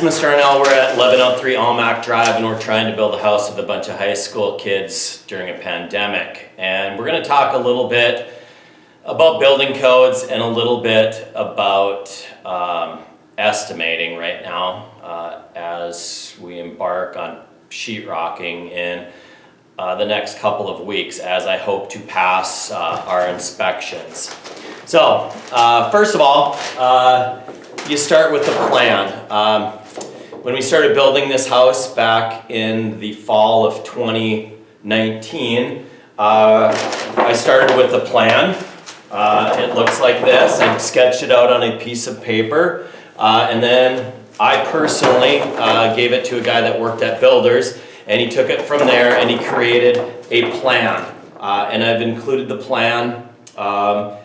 Lance and Mr. Arnell, we're at 1103 Almac Drive, and we're trying to build a house with a bunch of high school kids during a pandemic. And we're going to talk a little bit about building codes and a little bit about estimating right now as we embark on sheetrocking in the next couple of weeks, as I hope to pass our inspections. So first of all, you start with the plan. When we started building this house back in the fall of 2019, I started with the plan. It looks like this. I sketched it out on a piece of paper, and then I personally gave it to a guy that worked at Builders, and he took it from there and he created a plan. And I've included the plan on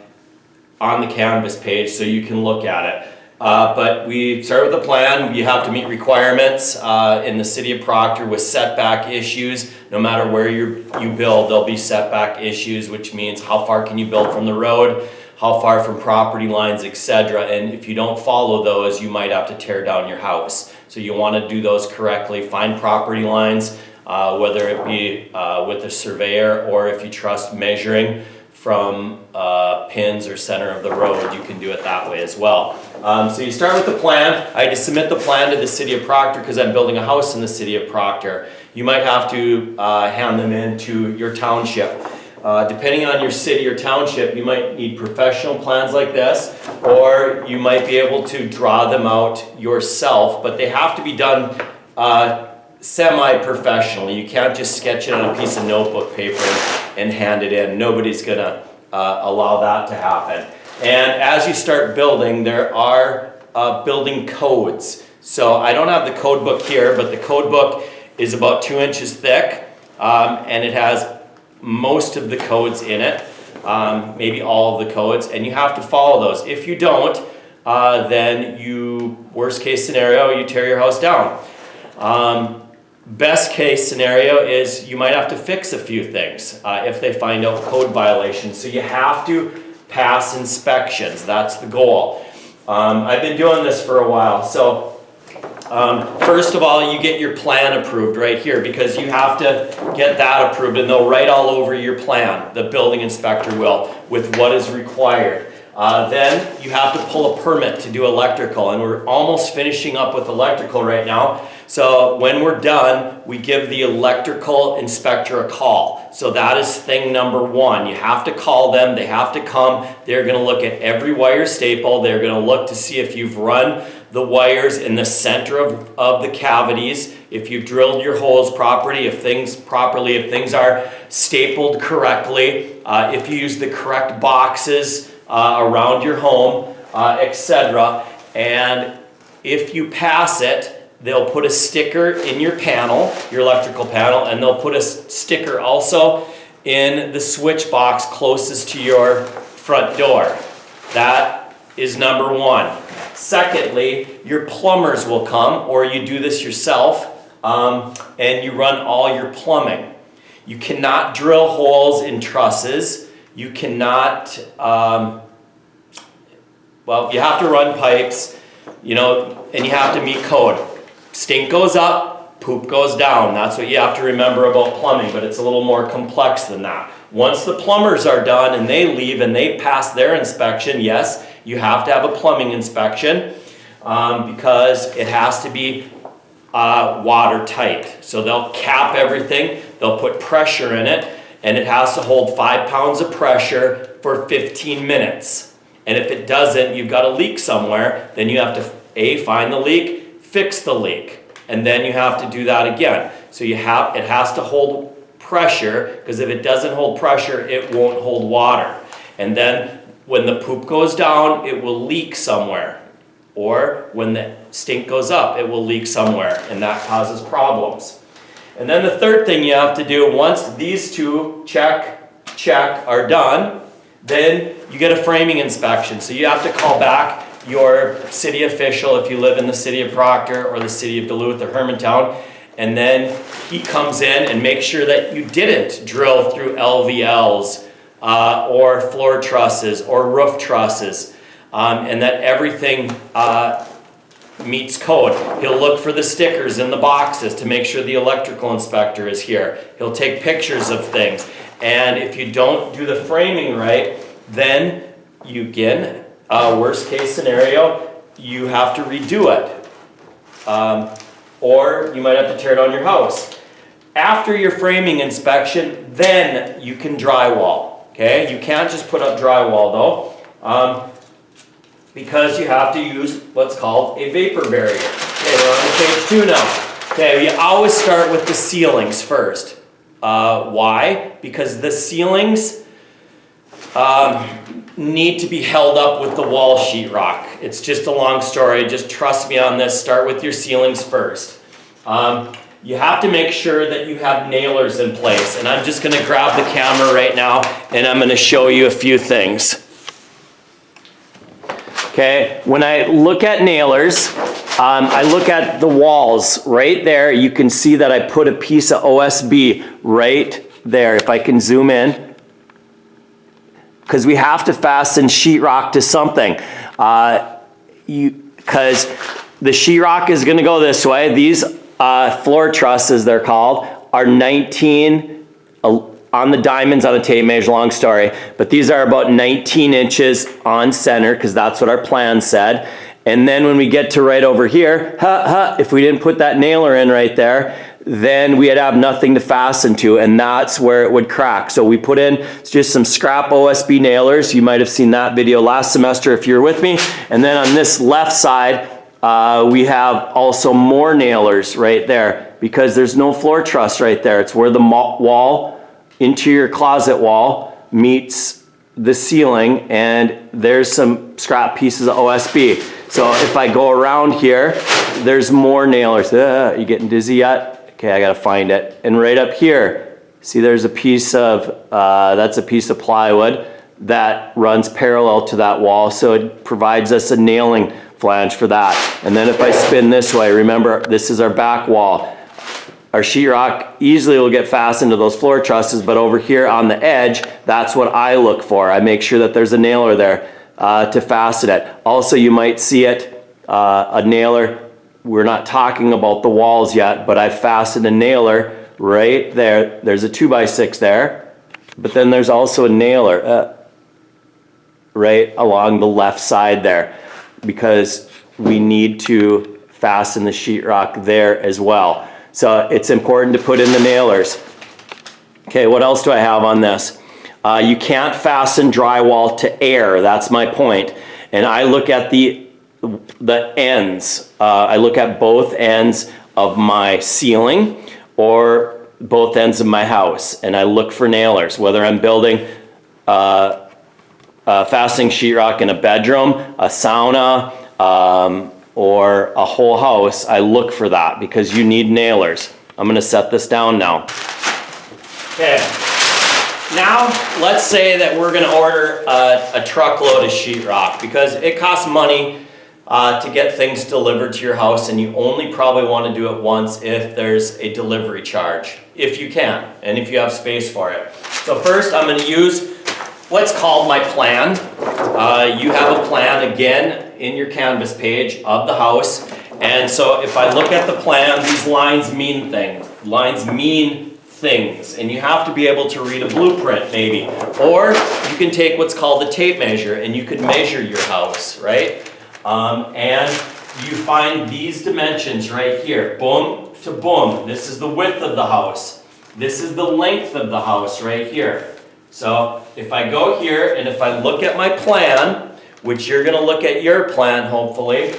the Canvas page so you can look at it. But we start with the plan. You have to meet requirements in the city of Proctor with setback issues. No matter where you build, there'll be setback issues, which means how far can you build from the road, how far from property lines, etc. And if you don't follow those, you might have to tear down your house. So you want to do those correctly. Find property lines, whether it be with a surveyor or if you trust measuring from pins or center of the road, you can do it that way as well. So you start with the plan. I just submit the plan to the city of Proctor because I'm building a house in the city of Proctor. You might have to hand them in to your township. Depending on your city or township, you might need professional plans like this, or you might be able to draw them out yourself, but they have to be done semi-professionally. You can't just sketch it on a piece of notebook paper and hand it in. Nobody's gonna allow that to happen. And as you start building, there are building codes. So I don't have the code book here, but the code book is about 2 inches thick, and it has most of the codes in it, maybe all of the codes, and you have to follow those. If you don't, then worst case scenario, you tear your house down. Best case scenario is you might have to fix a few things if they find out code violations. So you have to pass inspections. That's the goal. I've been doing this for a while. So first of all, you get your plan approved right here because you have to get that approved, and they'll write all over your plan, the building inspector will, with what is required. Then you have to pull a permit to do electrical, and we're almost finishing up with electrical right now. So when we're done, we give the electrical inspector a call. So that is thing number one. You have to call them, they have to come, they're gonna look at every wire staple, they're gonna look to see if you've run the wires in the center of the cavities, if you've drilled your holes properly, if things are stapled correctly, if you use the correct boxes around your home, etc. And if you pass it, they'll put a sticker in your panel, your electrical panel, and they'll put a sticker also in the switch box closest to your front door. That is number one. Secondly, your plumbers will come, or you do this yourself, and you run all your plumbing. You cannot drill holes in trusses. You cannot, you have to run pipes, and you have to meet code. Stink goes up, poop goes down. That's what you have to remember about plumbing, but it's a little more complex than that. Once the plumbers are done and they leave and they pass their inspection, yes, you have to have a plumbing inspection because it has to be watertight. So they'll cap everything, they'll put pressure in it, and it has to hold 5 pounds of pressure for 15 minutes. And if it doesn't, you've got a leak somewhere, then you have to find the leak, fix the leak, and then you have to do that again. So it has to hold pressure, because if it doesn't hold pressure, it won't hold water. And then when the poop goes down, it will leak somewhere. Or when the stink goes up, it will leak somewhere, and that causes problems. And then the third thing you have to do, once these two check are done, then you get a framing inspection. So you have to call back your city official if you live in the city of Proctor or the city of Duluth or Hermantown, and then he comes in and makes sure that you didn't drill through LVLs or floor trusses or roof trusses, and that everything meets code. He'll look for the stickers in the boxes to make sure the electrical inspector is here. He'll take pictures of things. And if you don't do the framing right, then you again, worst case scenario, you have to redo it. Or you might have to tear down your house. After your framing inspection, then you can drywall. Okay, you can't just put up drywall though, because you have to use what's called a vapor barrier. Okay, we're on to page 2 now. Okay, you always start with the ceilings first. Why? Because the ceilings need to be held up with the wall sheetrock. It's just a long story. Just trust me on this. Start with your ceilings first. You have to make sure that you have nailers in place. And I'm just going to grab the camera right now and I'm going to show you a few things. Okay, when I look at nailers, I look at the walls right there. You can see that I put a piece of OSB right there. If I can zoom in. Because we have to fasten sheetrock to something. Because the sheetrock is going to go this way. These floor trusses, they're called, are 19 on the diamonds on a tape measure, long story, but these are about 19 inches on center because that's what our plan said. And then when we get to right over here, if we didn't put that nailer in right there, then we'd have nothing to fasten to, and that's where it would crack. So we put in just some scrap OSB nailers. You might have seen that video last semester if you were with me. And then on this left side, we have also more nailers right there because there's no floor truss right there. It's where the wall, interior closet wall, meets the ceiling, and there's some scrap pieces of OSB. So if I go around here, there's more nailers. You getting dizzy yet? Okay, I gotta find it. And right up here, see there's a piece of, that's a piece of plywood that runs parallel to that wall. So it provides us a nailing flange for that. And then if I spin this way, remember this is our back wall. Our sheetrock easily will get fastened to those floor trusses, but over here on the edge, that's what I look for. I make sure that there's a nailer there to fasten it. Also, you might see it, a nailer. We're not talking about the walls yet, but I fastened a nailer right there. There's a 2x6 there, but then there's also a nailer right along the left side there because we need to fasten the sheetrock there as well. So it's important to put in the nailers. Okay, what else do I have on this? You can't fasten drywall to air. That's my point. And I look at the ends. I look at both ends of my ceiling or both ends of my house, and I look for nailers. Whether I'm building fastening sheetrock in a bedroom, a sauna, or a whole house, I look for that because you need nailers. I'm going to set this down now. Okay, now let's say that we're going to order a truckload of sheetrock because it costs money to get things delivered to your house, and you only probably want to do it once if there's a delivery charge, if you can, and if you have space for it. So first I'm going to use what's called my plan. You have a plan again in your canvas page of the house, and so if I look at the plan, these lines mean things. Lines mean things, and you have to be able to read a blueprint maybe, or you can take what's called a tape measure and you can measure your house, right? And you find these dimensions right here, boom to boom. This is the width of the house. This is the length of the house right here. So if I go here and if I look at my plan, which you're going to look at your plan hopefully,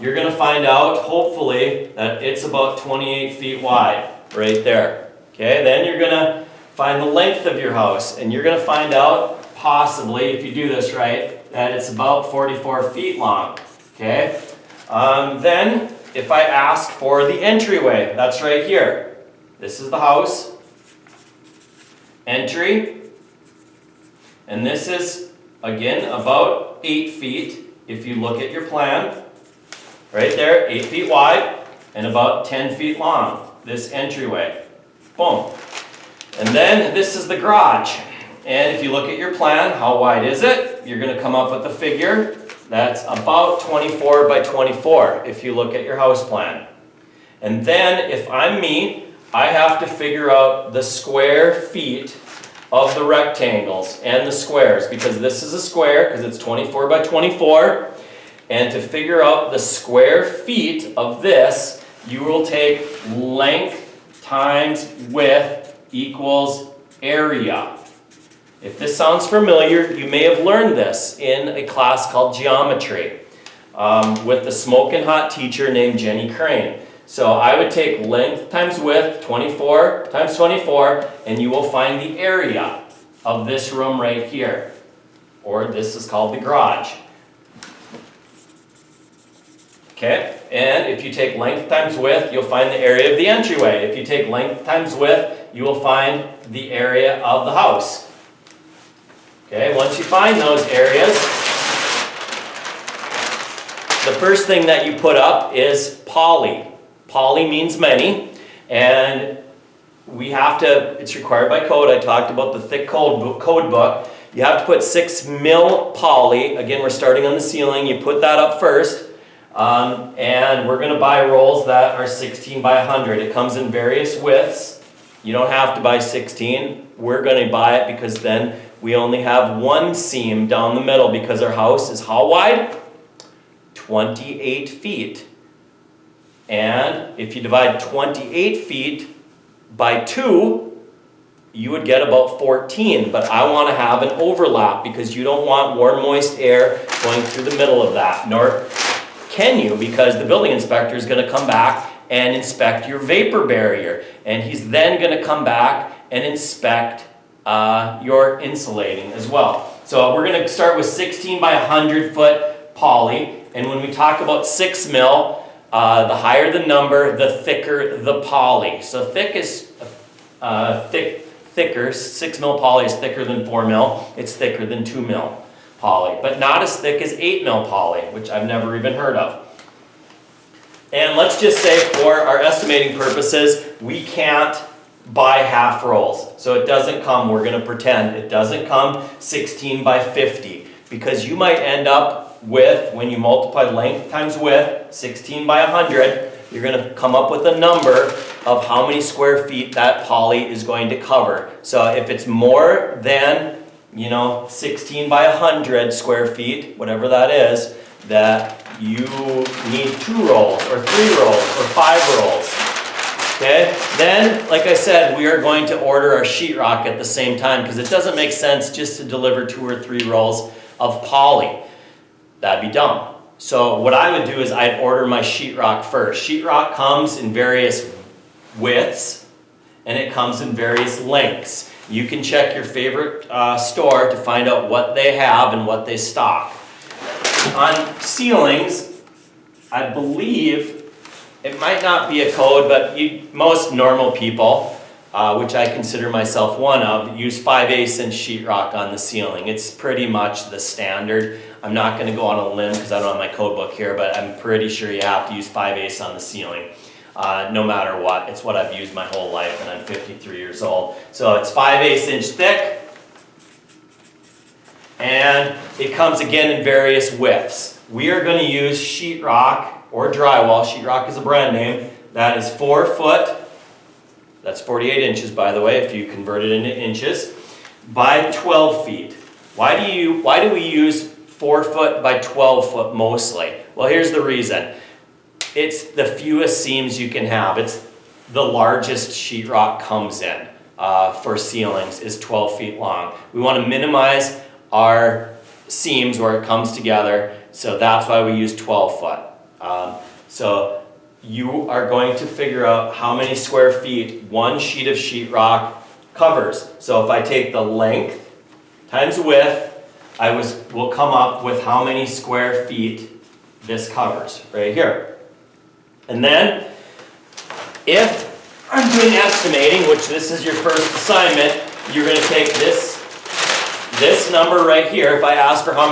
you're going to find out hopefully that it's about 28 feet wide right there. Okay, then you're going to find the length of your house, and you're going to find out possibly, if you do this right, that it's about 44 feet long. Okay, then if I ask for the entryway, that's right here. This is the house, entry, and this is again about 8 feet if you look at your plan. Right there, 8 feet wide and about 10 feet long, this entryway. Boom. And then this is the garage. And if you look at your plan, how wide is it? You're gonna come up with a figure that's about 24 by 24 if you look at your house plan. And then if I'm me, I have to figure out the square feet of the rectangles and the squares, because this is a square because it's 24 by 24. And to figure out the square feet of this, you will take length times width equals area. If this sounds familiar, you may have learned this in a class called geometry with the smoking hot teacher named Jenny Crane. So I would take length times width, 24 times 24, and you will find the area of this room right here. Or this is called the garage. Okay, and if you take length times width, you'll find the area of the entryway. If you take length times width, you will find the area of the house. Okay, once you find those areas, the first thing that you put up is poly. Poly means many, and we have to, it's required by code. I talked about the thick code book. You have to put 6 mil poly. Again, we're starting on the ceiling. You put that up first. And we're going to buy rolls that are 16 by 100. It comes in various widths. You don't have to buy 16. We're going to buy it because then we only have one seam down the middle, because our house is how wide? 28 feet. And if you divide 28 feet by 2, you would get about 14. But I want to have an overlap because you don't want warm, moist air going through the middle of that, nor can you, because the building inspector is going to come back and inspect your vapor barrier, and he's then going to come back and inspect your insulating as well. So we're going to start with 16 by 100 foot poly, and when we talk about 6 mil, the higher the number, the thicker the poly. So thick is thicker. 6 mil poly is thicker than 4 mil. It's thicker than 2 mil. Poly, but not as thick as 8 mil poly, which I've never even heard of. And let's just say for our estimating purposes, we can't buy half rolls. So it doesn't come, we're going to pretend, it doesn't come 16 by 50, because you might end up with, when you multiply length times width, 16 by 100, you're going to come up with a number of how many square feet that poly is going to cover. So if it's more than 16 by 100 square feet, whatever that is, that you need 2 rolls, or 3 rolls, or 5 rolls. Okay? Then, like I said, we are going to order our sheetrock at the same time, because it doesn't make sense just to deliver 2 or 3 rolls of poly. That'd be dumb. So what I would do is I'd order my sheetrock first. Sheetrock comes in various widths, and it comes in various lengths. You can check your favorite store to find out what they have and what they stock. On ceilings, I believe, it might not be a code, but most normal people, which I consider myself one of, use 5/8 inch sheetrock on the ceiling. It's pretty much the standard. I'm not going to go on a limb because I don't have my code book here, but I'm pretty sure you have to use 5/8 on the ceiling. No matter what. It's what I've used my whole life, and I'm 53 years old. So it's 5/8 inch thick, and it comes again in various widths. We are going to use sheetrock or drywall. Sheetrock is a brand name. That is 4 foot. That's 48 inches, by the way, if you convert it into inches, by 12 feet. Why do we use 4 foot by 12 foot mostly? Well, here's the reason. It's the fewest seams you can have. It's the largest sheetrock comes in for ceilings is 12 feet long. We want to minimize our seams where it comes together, so that's why we use 12 foot. So you are going to figure out how many square feet one sheet of sheetrock covers. So if I take the length times width, will come up with how many square feet this covers right here. And then, if I'm doing estimating, which this is your first assignment, you're going to take this number right here. If I ask for how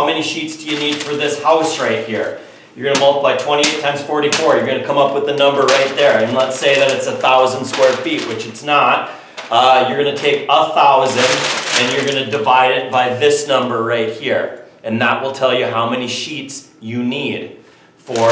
many sheets do you need for this house right here, you're going to multiply 28 times 44. You're going to come up with the number right there. And let's say that it's 1,000 square feet, which it's not. You're going to take 1,000 and you're gonna divide it by this number right here. And that will tell you how many sheets you need for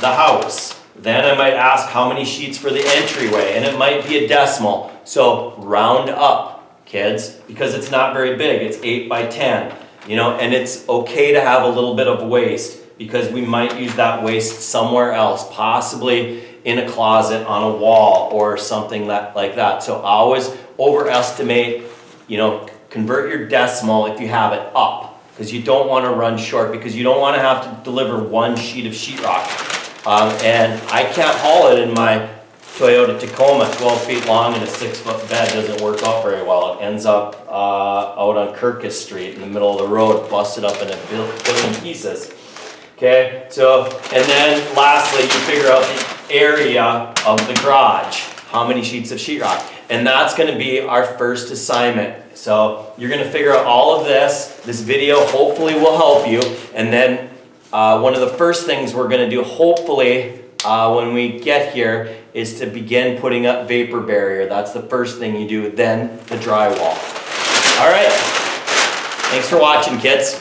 the house. Then I might ask how many sheets for the entryway, and it might be a decimal. So round up, kids, because it's not very big. It's 8 by 10, you know, and it's okay to have a little bit of waste because we might use that waste somewhere else, possibly in a closet, on a wall, or something like that. So always overestimate, you know, convert your decimal if you have it up, because you don't want to run short, because you don't want to have to deliver one sheet of sheetrock. And I can't haul it in my Toyota Tacoma, 12 feet long and a 6-foot bed. Doesn't work out very well. It ends up out on Kirkus Street in the middle of the road, busted up in a billion pieces. Okay, so, and then lastly, you figure out the area of the garage, how many sheets of sheetrock. And that's gonna be our first assignment. So you're gonna figure out all of this. This video hopefully will help you. And then one of the first things we're gonna do, hopefully, when we get here, is to begin putting up vapor barrier. That's the first thing you do, then the drywall. All right, thanks for watching, kids.